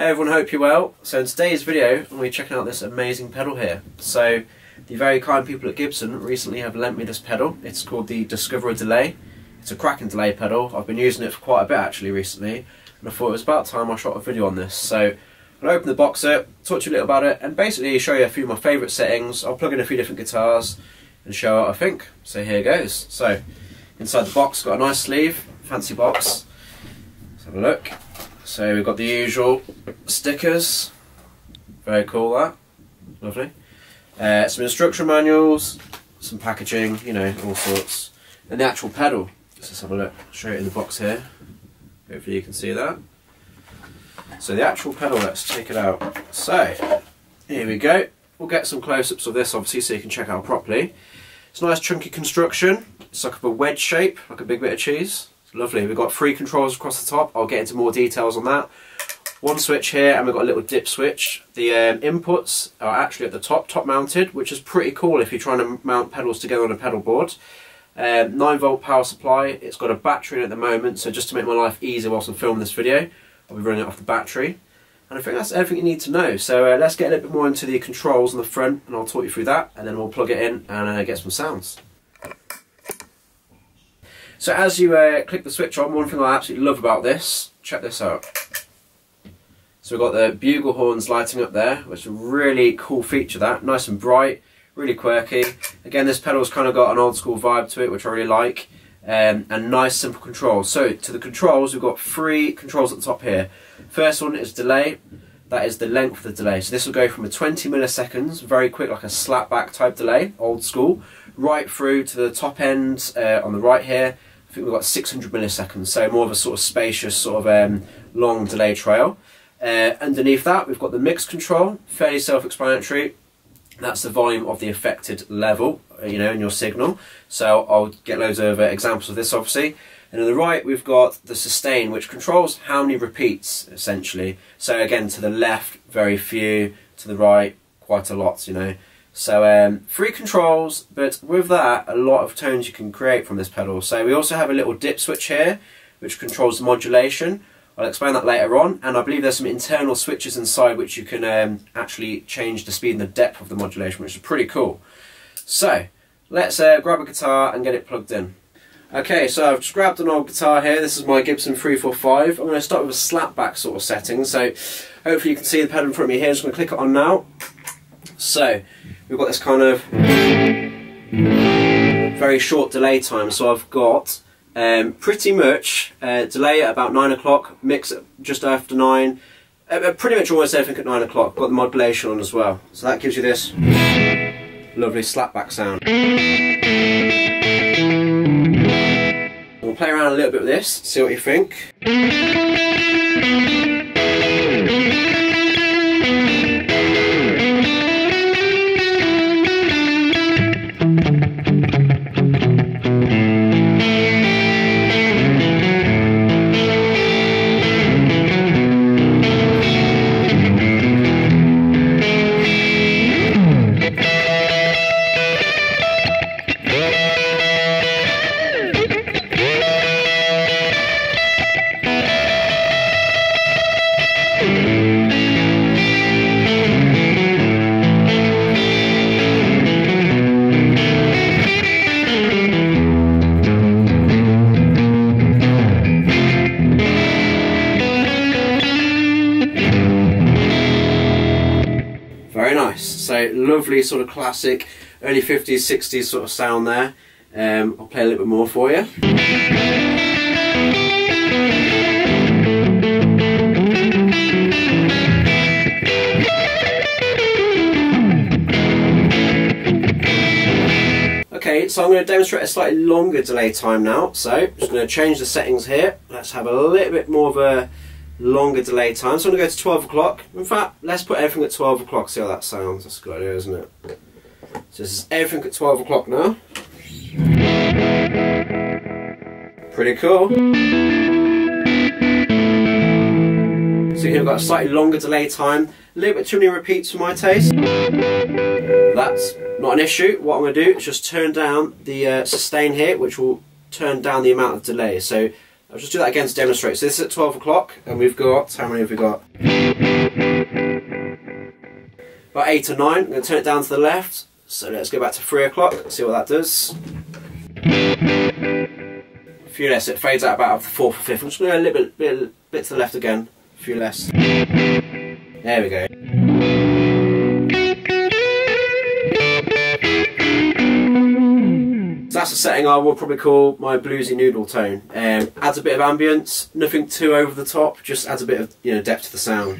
Hey everyone, hope you're well. So in today's video, I'm going to be checking out this amazing pedal here. So the very kind people at Gibson recently have lent me this pedal. It's called the Discoverer Delay. It's a cracking delay pedal. I've been using it for quite a bit actually recently, and I thought it was about time I shot a video on this. So I'll open the box up, talk to you a little about it, and basically show you a few of my favourite settings. I'll plug in a few different guitars and show what I think. So here goes. So inside the box, got a nice sleeve, fancy box. Let's have a look. So we've got the usual stickers, very cool that, lovely. Some instruction manuals, some packaging, you know, all sorts. And the actual pedal, let's have a look, straight in the box here, hopefully you can see that. So the actual pedal, let's take it out. So, here we go, we'll get some close-ups of this obviously so you can check it out properly. It's a nice chunky construction, it's like a wedge shape, like a big bit of cheese. Lovely, we've got 3 controls across the top. I'll get into more details on that. One switch here, and we've got a little dip switch. The inputs are actually at the top mounted, which is pretty cool if you're trying to mount pedals together on a pedal board. 9-volt power supply. It's got a battery in at the moment, so just to make my life easier whilst I'm filming this video, I'll be running it off the battery. And I think that's everything you need to know. So let's get a little bit more into the controls on the front, and I'll talk you through that, and then we'll plug it in and get some sounds. So as you click the switch on, one thing I absolutely love about this, check this out. So we've got the bugle horns lighting up there, which is a really cool feature that, nice and bright, really quirky. Again, this pedal's kind of got an old school vibe to it, which I really like, and nice simple controls. So to the controls, we've got 3 controls at the top here. First one is delay, that is the length of the delay. So this will go from a 20 milliseconds, very quick, like a slapback type delay, old school, right through to the top end on the right here. I think we've got 600 milliseconds, so more of a sort of spacious, sort of long delay trail. Underneath that, we've got the mix control, fairly self-explanatory. That's the volume of the affected level, you know, in your signal. So I'll get loads of examples of this, obviously. And on the right, we've got the sustain, which controls how many repeats, essentially. So again, to the left, very few. To the right, quite a lot, you know. So 3 controls, but with that, a lot of tones you can create from this pedal. So we also have a little dip switch here, which controls the modulation. I'll explain that later on, and I believe there's some internal switches inside which you can actually change the speed and the depth of the modulation, which is pretty cool. So let's grab a guitar and get it plugged in. Okay, so I've just grabbed an old guitar here. This is my Gibson 345. I'm going to start with a slapback sort of setting, so hopefully you can see the pedal in front of me here. I'm just going to click it on now. So we've got this kind of very short delay time, so I've got pretty much delay at about 9 o'clock, mix at just after 9, pretty much almost everything at 9 o'clock, got the modulation on as well, so that gives you this lovely slapback sound. We'll play around a little bit with this, see what you think. Very nice, so lovely sort of classic early 50s, 60s sort of sound there. I'll play a little bit more for you. Okay, so I'm going to demonstrate a slightly longer delay time now, so I'm just going to change the settings here. Let's have a little bit more of a longer delay time. So I'm going to go to 12 o'clock. In fact, let's put everything at 12 o'clock, see how that sounds. That's a good idea, isn't it? So this is everything at 12 o'clock now. Pretty cool. So here we've got a slightly longer delay time, a little bit too many repeats for my taste. That's not an issue. What I'm going to do is just turn down the sustain here, which will turn down the amount of delay. So I'll just do that again to demonstrate. So this is at 12 o'clock, and we've got, how many have we got? About 8 or 9. I'm going to turn it down to the left. So let's go back to 3 o'clock, see what that does. A few less, it fades out about the 4th or 5th. I'm just going to go a little bit to the left again. A few less. There we go. So that's a setting I will probably call my bluesy noodle tone. Adds a bit of ambience, nothing too over the top, just adds a bit of depth to the sound.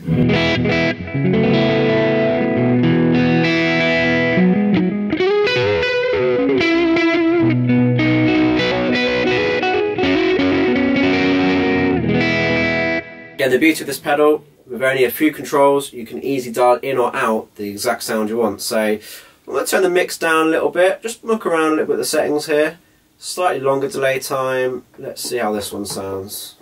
Again, the beauty of this pedal, with only a few controls, you can easily dial in or out the exact sound you want. So I'm going to turn the mix down a little bit, just muck around a little bit with the settings here. Slightly longer delay time. Let's see how this one sounds.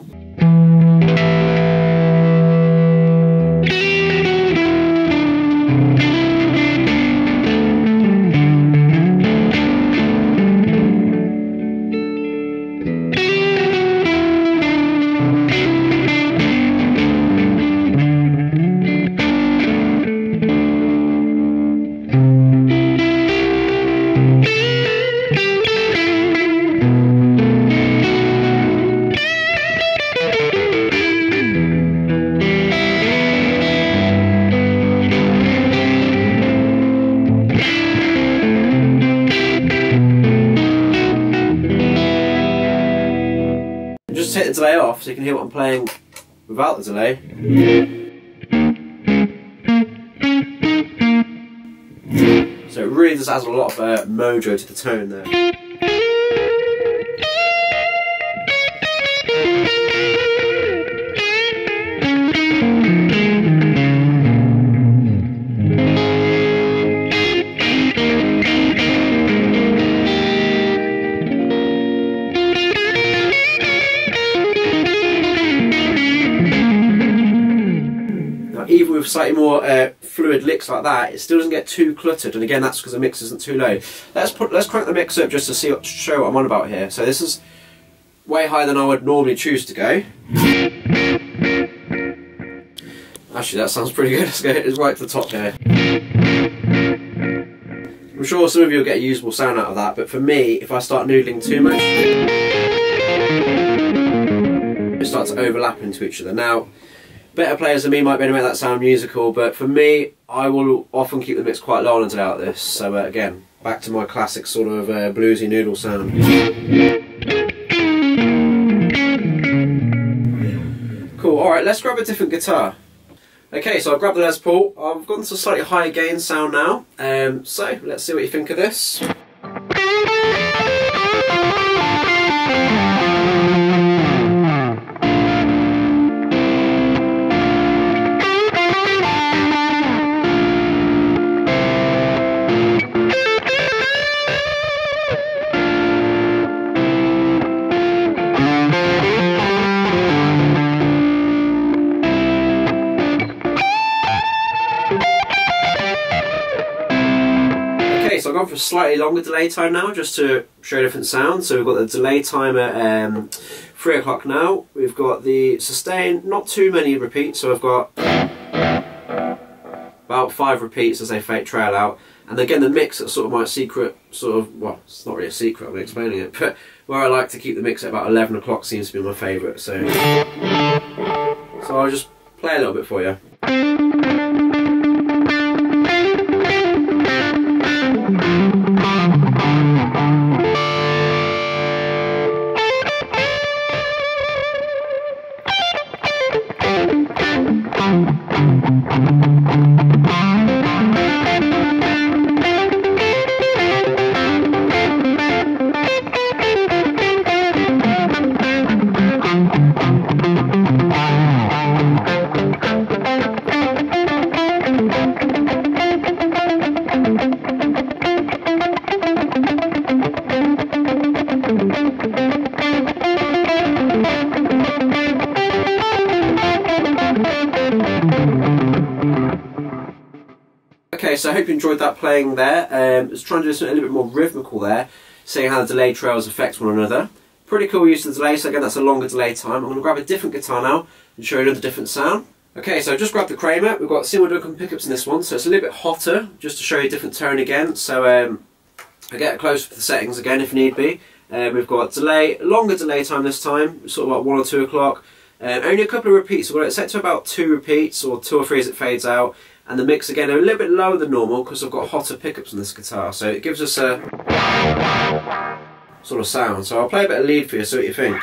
Just take the delay off so you can hear what I'm playing without the delay. So it really just adds a lot of mojo to the tone there. Even with slightly more fluid licks like that, it still doesn't get too cluttered, and again that's because the mix isn't too low. Let's crank the mix up just to show what I'm on about here. So this is way higher than I would normally choose to go. Actually, that sounds pretty good. Let's go right to the top here. I'm sure some of you will get a usable sound out of that, but for me, if I start noodling too much, it starts to overlap into each other. Now, better players than me might be able to make that sound musical, but for me, I will often keep the mix quite low until out this. So again, back to my classic sort of bluesy noodle sound. Cool, alright, let's grab a different guitar. Okay, so I've grabbed the Les Paul. I've gone to a slightly higher gain sound now. So let's see what you think of this. So I've gone for a slightly longer delay time now, just to show different sounds. So we've got the delay time at 3 o'clock now. We've got the sustain, not too many repeats, so I've got about 5 repeats as they trail out. And again, the mix at sort of my secret, well, it's not really a secret, I'm explaining it, but where I like to keep the mix at about 11 o'clock seems to be my favourite. So I'll just play a little bit for you. Okay, so I hope you enjoyed that playing there. I was trying to do something a little bit more rhythmical there, seeing how the delay trails affect one another. Pretty cool use of the delay, so again that's a longer delay time. I'm going to grab a different guitar now and show you another different sound. Okay, so just grabbed the Kramer. We've got single Duncan pickups in this one, so it's a little bit hotter, just to show you a different tone again. So I get close with the settings again if need be. We've got delay, longer delay time this time, sort of like 1 or 2 o'clock. Only a couple of repeats, we've got it set to about 2 repeats, or 2 or 3 as it fades out. And the mix again a little bit lower than normal because I've got hotter pickups on this guitar, so it gives us a sort of sound. So I'll play a bit of lead for you, see what you think.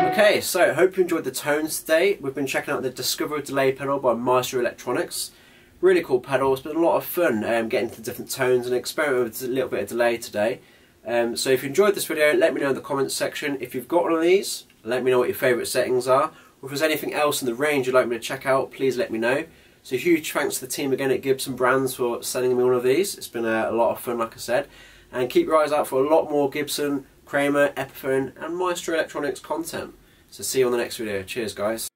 Okay, so hope you enjoyed the tones today. We've been checking out the Discoverer Delay pedal by Maestro Electronics. Really cool pedal. It's been a lot of fun getting to different tones and experimenting with a little bit of delay today. So if you enjoyed this video, let me know in the comments section. If you've got one of these, let me know what your favourite settings are. Or if there's anything else in the range you'd like me to check out, please let me know. So huge thanks to the team again at Gibson Brands for sending me one of these. It's been a lot of fun, like I said. And keep your eyes out for a lot more Gibson, Kramer, Epiphone and Maestro Electronics content. So see you on the next video. Cheers guys.